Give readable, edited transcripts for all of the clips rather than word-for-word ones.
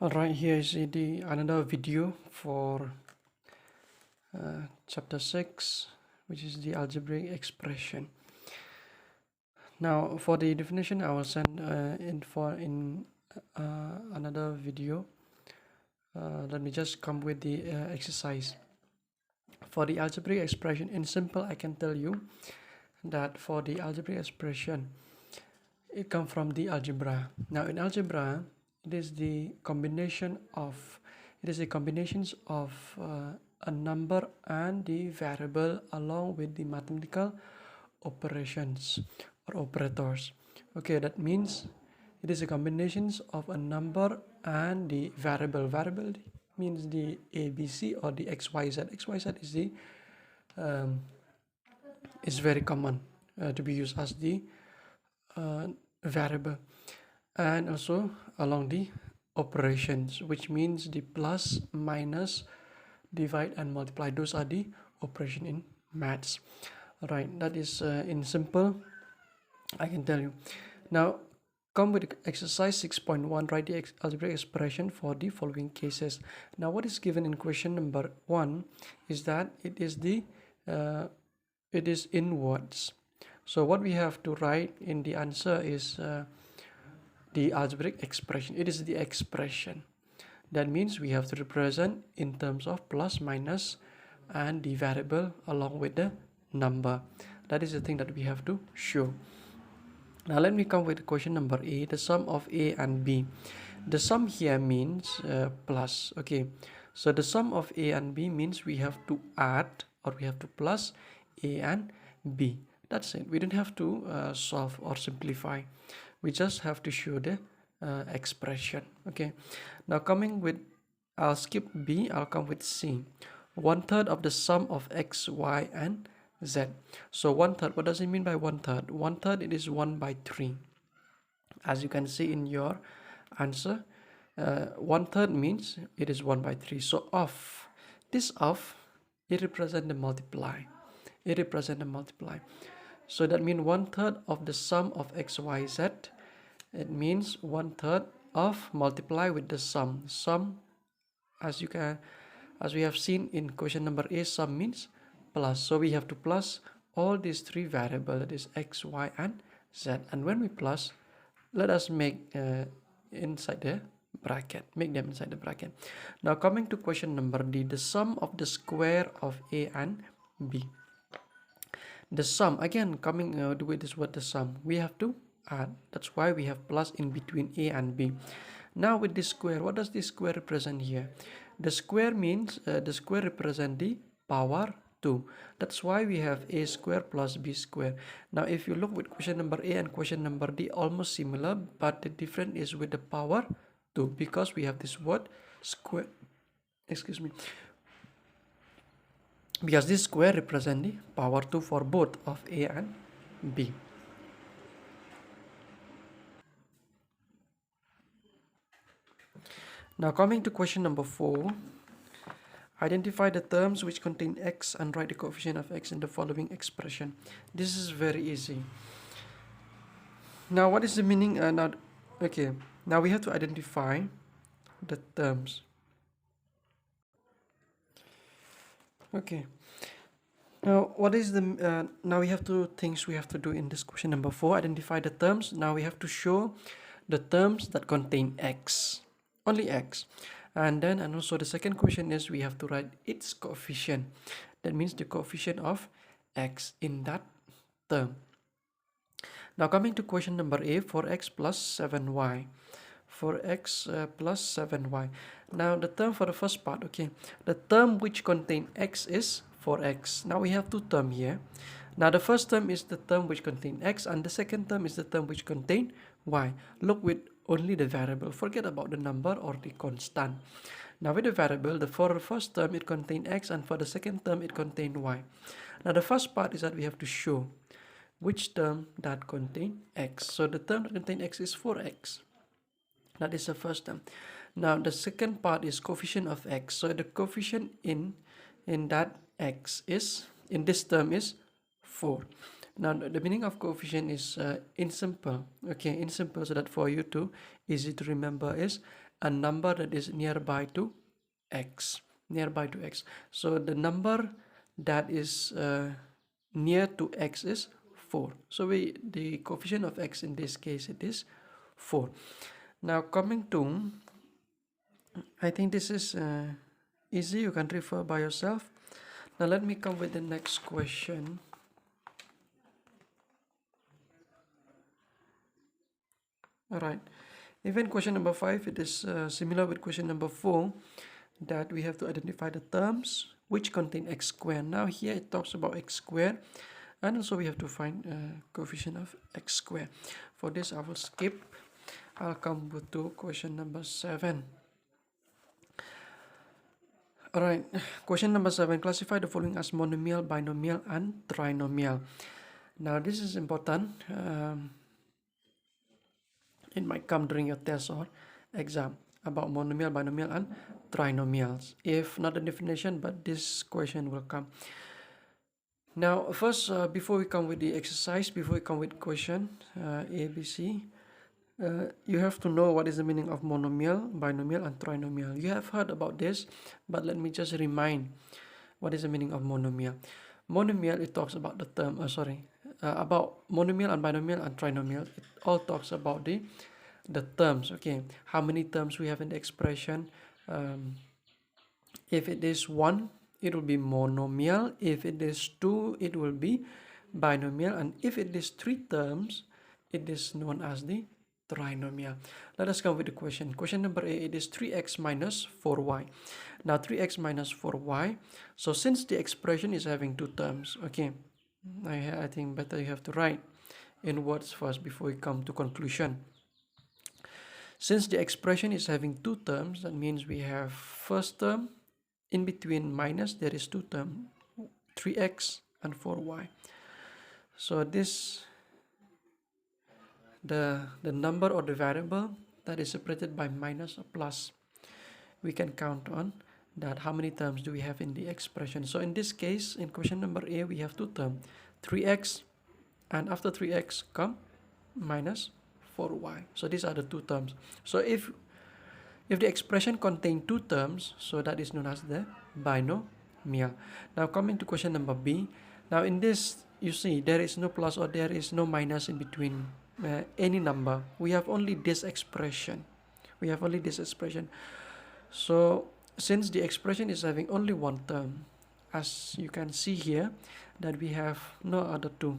Alright, here is the another video for chapter 6, which is the algebraic expression. Now for the definition I will send in another video. Let me just come with the exercise. For the algebraic expression, in simple I can tell you that for the algebraic expression it comes from the algebra. Now in algebra it is the combinations of a number and the variable along with the mathematical operations or operators. Okay, that means it is a combinations of a number and the variable means the ABC or the XYZ. XYZ is the is very common to be used as the variable, and also along the operations, which means the plus, minus, divide and multiply. Those are the operation in maths. Right, that is in simple I can tell you. Now come with exercise 6.1. Write the algebraic expression for the following cases. Now what is given in question number 1 is that it is in words. So what we have to write in the answer is the algebraic expression. It is the expression. That means we have to represent in terms of plus, minus and the variable along with the number. That is the thing that we have to show. Now let me come with question number A, the sum of A and B. The sum here means plus. Okay, so the sum of A and B means we have to add or we have to plus A and B. That's it. We don't have to solve or simplify. We just have to show the expression. Okay, now coming with, I'll skip B, I'll come with C. 1/3 of the sum of X, Y and Z. So 1/3, what does it mean by 1/3? 1/3, it is 1/3. As you can see in your answer, 1/3 means it is 1/3. So of this it represents the multiply. It represents the multiply. So that means 1/3 of the sum of X, Y, Z. It means 1/3 of multiply with the sum. Sum, as we have seen in question number A, sum means plus. So we have to plus all these three variables, that is X, Y and Z. And when we plus, let us make inside the bracket, make them inside the bracket. Now coming to question number D, the sum of the square of A and B. The sum, again coming with this word the sum, we have to add. That's why we have plus in between A and B. Now with this square, what does this square represent here? The square means the square represent the power 2. That's why we have A square plus B square. Now if you look with question number A and question number D, almost similar, but the difference is with the power 2, because we have this word square, excuse me, because this square represents the power 2 for both of A and B. Now coming to question number 4, identify the terms which contain x and write the coefficient of x in the following expression. This is very easy. Now what is the meaning? Now we have to identify the terms. Okay, now what is the now we have two things we have to do in this question number 4. Identify the terms. Now we have to show the terms that contain x, only x. And also the second question is we have to write its coefficient. That means the coefficient of x in that term. Now coming to question number A, 4x plus 7y. 4x plus 7y. Now the term for the first part, okay, the term which contain x is 4x. Now we have two terms here. Now the first term is the term which contain x, and the second term is the term which contain y. Look with only the variable, forget about the number or the constant. Now with the variable, for the first term it contain x, and for the second term it contain y. Now the first part is that we have to show which term that contain x. So the term that contain x is 4x. That is the first term. Now the second part is coefficient of x. So the coefficient in that x is, in this term, is 4. Now the meaning of coefficient is in simple, okay, in simple, so that for you to easy to remember is a number that is nearby to x, nearby to x. So the number that is near to x is 4. So the coefficient of x in this case it is 4. Now coming to, I think this is easy, you can refer by yourself. Now let me come with the next question. Alright, even question number 5, it is similar with question number 4, that we have to identify the terms which contain x squared. Now here it talks about x squared, and also we have to find coefficient of x squared. For this I will skip. I'll come to question number 7. Alright, question number 7, classify the following as monomial, binomial and trinomial. Now this is important. It might come during your test or exam about monomial, binomial and trinomials. If not the definition, but this question will come. Now first, before we come with the exercise, before we come with question A, B, C, you have to know what is the meaning of monomial, binomial and trinomial. You have heard about this, but let me just remind what is the meaning of monomial. Monomial, it talks about the term, about monomial and binomial and trinomial. It all talks about the terms, okay, how many terms we have in the expression. If it is 1, it will be monomial. If it is 2, it will be binomial, and if it is 3 terms, it is known as the trinomial. Let us come with the question. Question number A, it is 3x minus 4y. Now 3x minus 4y, so since the expression is having 2 terms, okay, I think better you have to write in words first before we come to conclusion. Since the expression is having 2 terms, that means we have first term, in between minus there is 2 terms, 3x and 4y. So this, the number or the variable that is separated by minus or plus, we can count on that how many terms do we have in the expression. So in this case, in question number A, we have 2 terms, 3x, and after 3x come minus 4y. So these are the 2 terms. So if the expression contains 2 terms, so that is known as the binomial. Now coming to question number B. Now in this, you see there is no plus or there is no minus in between any number. We have only this expression. We have only this expression. So since the expression is having only 1 term, as you can see here, that we have no other 2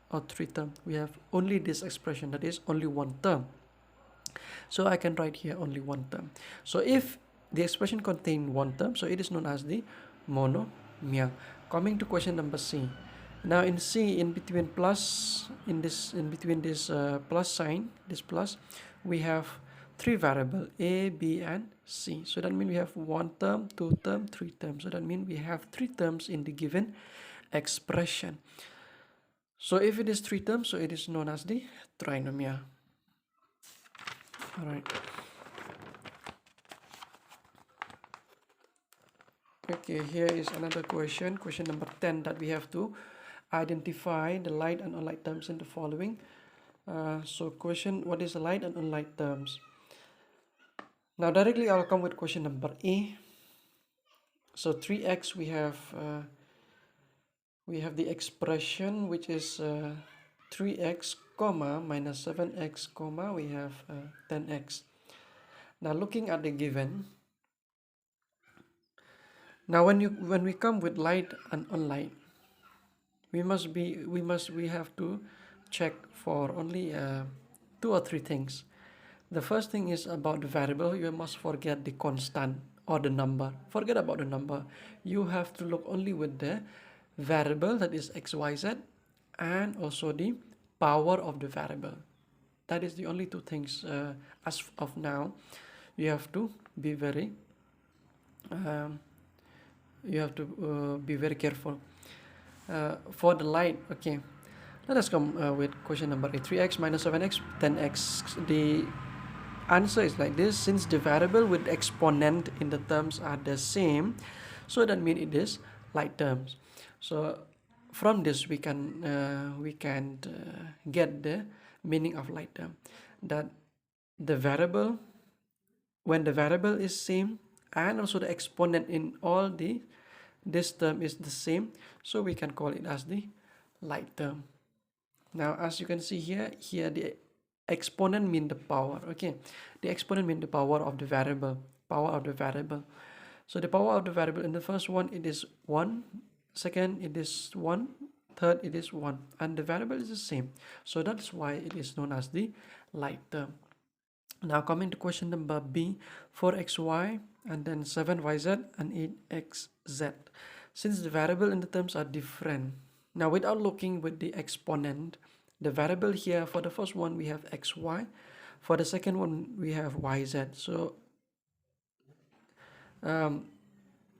or 3 terms. We have only this expression, that is only 1 term. So I can write here only 1 term. So if the expression contains 1 term, so it is known as the monomial. Coming to question number C. Now in C, in between plus, in between this plus sign, this plus, we have 3 variables, A, B and C. So that means we have 1 term, 2 term, 3 terms. So that means we have 3 terms in the given expression. So if it is 3 terms, so it is known as the trinomial. Alright. Okay, here is another question, question number 10, that we have to identify the light and unlight terms in the following. So question, what is the light and unlight terms? Now directly I'll come with question number A. So 3x, we have the expression which is 3x comma minus 7x comma we have 10x. Now looking at the given, now when we come with light and unlight, we have to check for only 2 or 3 things. The first thing is about the variable. You must forget the constant or the number. Forget about the number. You have to look only with the variable, that is x, y, z, and also the power of the variable. That is the only 2 things as of now. You have to be very careful. For the light, okay, let us come with question number 8. 3x minus 7x 10x. The answer is like this. Since the variable with exponent in the terms are the same, so that means it is light terms. So from this we can get the meaning of light term, that the variable, when the variable is same and also the exponent in all this term is the same, so we can call it as the light term. Now as you can see here the exponent mean the power. Okay, the exponent mean the power of the variable, so the power of the variable in the first one it is 1, second it is 1, third it is 1, and the variable is the same, so that's why it is known as the light term. Now coming to question number B, 4xy and then 7yz and 8xz. Since the variable in the terms are different, now without looking with the exponent, the variable here for the first one we have xy, for the second one we have yz. So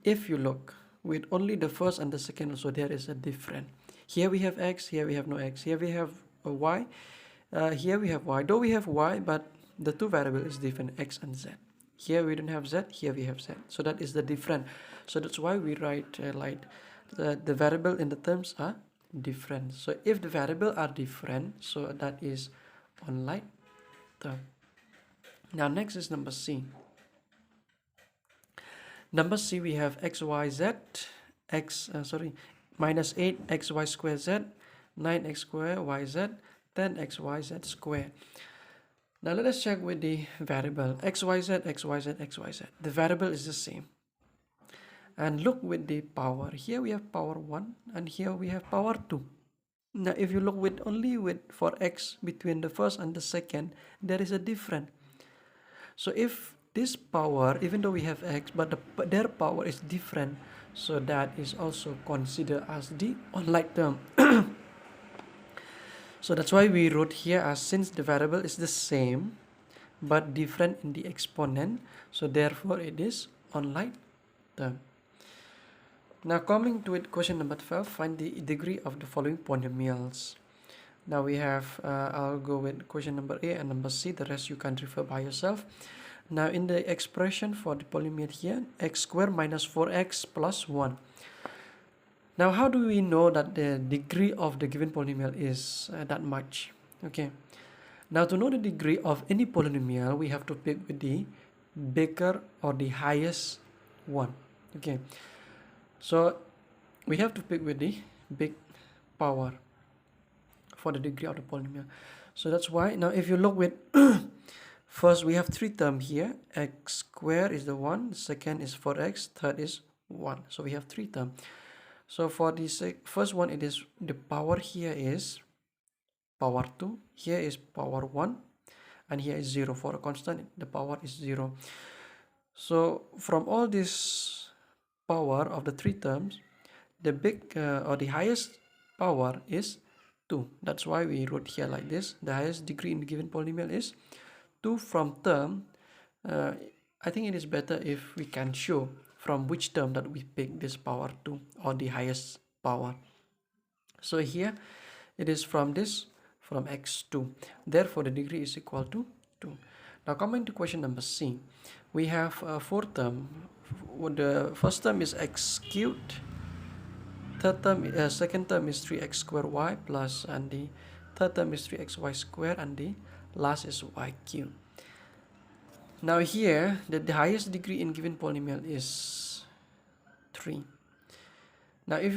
if you look with only the first and the second, so there is a difference. Here we have x, here we have no x, here we have a y, here we have y, though we have y, but the two variable is different, x and z. Here we don't have z, here we have z, so that is the difference. So that's why we write like the variable in the terms are different. So if the variable are different, so that is on light term. Now next is number C. Number C we have xyz minus 8xy square z, 9x square yz, 10xyz square. Now let us check with the variable xyz, xyz, xyz. The variable is the same. And look with the power. Here we have power 1 and here we have power 2. Now if you look with only for x between the first and the second, there is a difference. So if this power, even though we have x, but their power is different, so that is also considered as the unlike term. So that's why we wrote here as since the variable is the same but different in the exponent, so therefore it is unlike term. Now coming to it, question number 12, find the degree of the following polynomials. Now we have, I'll go with question number A and number C, the rest you can refer by yourself. Now in the expression for the polynomial here, x squared minus 4x plus 1. Now how do we know that the degree of the given polynomial is that much? Okay, now to know the degree of any polynomial, we have to pick with the bigger or the highest one. Okay, so we have to pick with the big power for the degree of the polynomial. So that's why now if you look with first we have three terms here, x squared is the 1, second is 4x, third is 1, so we have three terms. So for this first one, it is the power here is power 2, here is power 1, and here is 0. For a constant, the power is 0. So from all this power of the three terms, the big or the highest power is 2. That's why we wrote here like this. The highest degree in the given polynomial is 2 from term. I think it is better if we can show from which term that we pick this power 2 or the highest power. So here it is from this, from x2. Therefore the degree is equal to 2. Now coming to question number C, we have 4 terms. The first term is x cubed, second term is 3x squared y plus, and the third term is 3xy squared, and the last is y cubed. Now here the highest degree in given polynomial is 3. Now if you